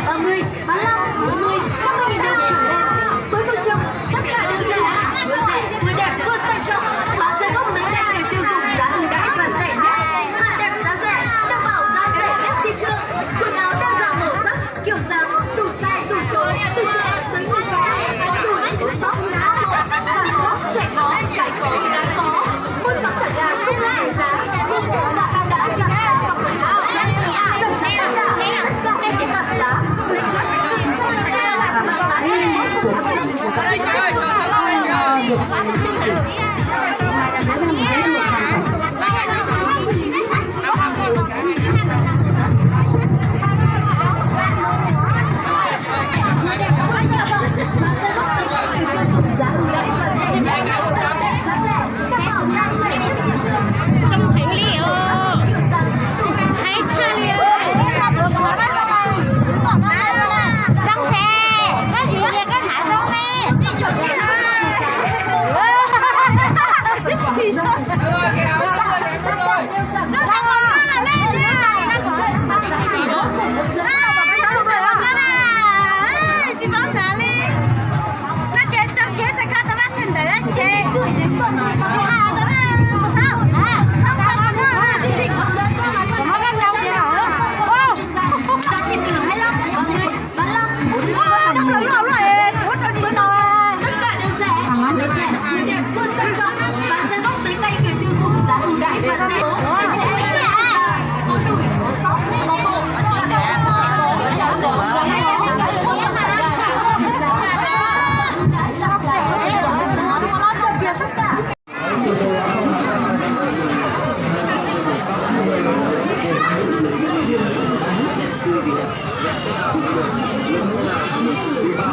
30, 35, 40, 50.000 đồng trở lên. Với phương châm tất cả đều rẻ, vừa rẻ, vừa đẹp, vừa sang trọng. Bán xe gốc tới tay người tiêu dùng giá ưu đãi và rẻ nhất. Hàng đẹp giá rẻ, đảm bảo giá rẻ nhất thị trường. Quần áo đa dạng màu sắc, kiểu dáng, đủ size, đủ số, từ trẻ tới người già, có đủ có sóc, già có, trẻ có, trai có, gái có. Mua sắm cả gà không là người giá, nhưng có đã giảm giá và quần áo giảm giá tất cả sẽ giảm giá từ chất từ xa từ trả và bán mỗi một học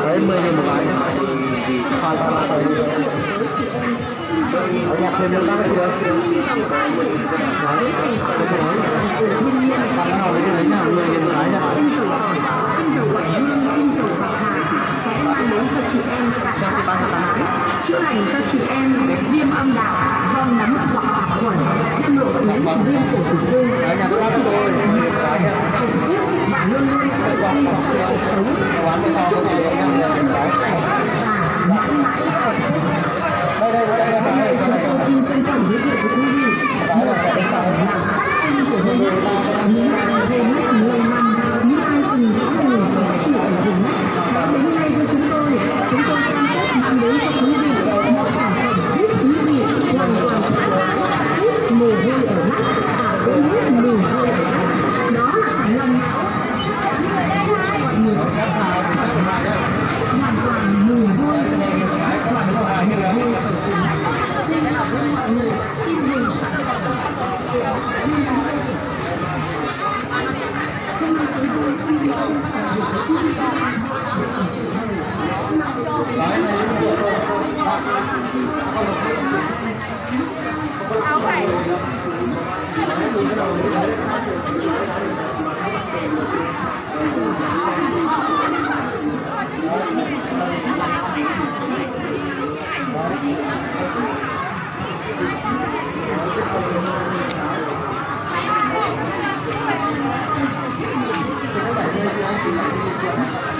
Đấy, 10.000 một cái nhá. Hoàn toàn là ở nhạc thêm được các cái chưa? Đấy, tôi chưa nói. Bạn nào lấy cái đấy nào, 10.000 một cái nhá. Sẽ mang đến cho chị em tại các chữa lành cho chị em viêm âm đạo do nấm hoặc phản khuẩn, viêm nội tuyến, viêm cổ tử cung. Đấy, nhà tôi đã rồi. Và luôn luôn tin vào cuộc sống. Chúng tôi xin trân trọng giới thiệu với quý vị một sản phẩm là khắc tinh của Hương Nghệ, những ai về mất 10 năm, những ai từng có người phải chịu ở vùng đất. Đến nay với chúng tôi cam kết mang đến cho quý vị một sản phẩm giúp quý vị hoàn toàn hút mồ hôi ở mắt và cũng hút mồ hôi ở mắt. Đó là sản phẩm chắc chắn cho mọi người hoàn toàn mồ hôi, hoàn toàn mồ hôi ở vùng mắt. Xin mọi người tin dùng sản phẩm nhưng chúng tôi hôm nay chúng tôi xin trân trọng được quý vị áo vậy. Hãy subscribe cho kênh Ghiền Mì Gõ để không bỏ lỡ những video hấp dẫn.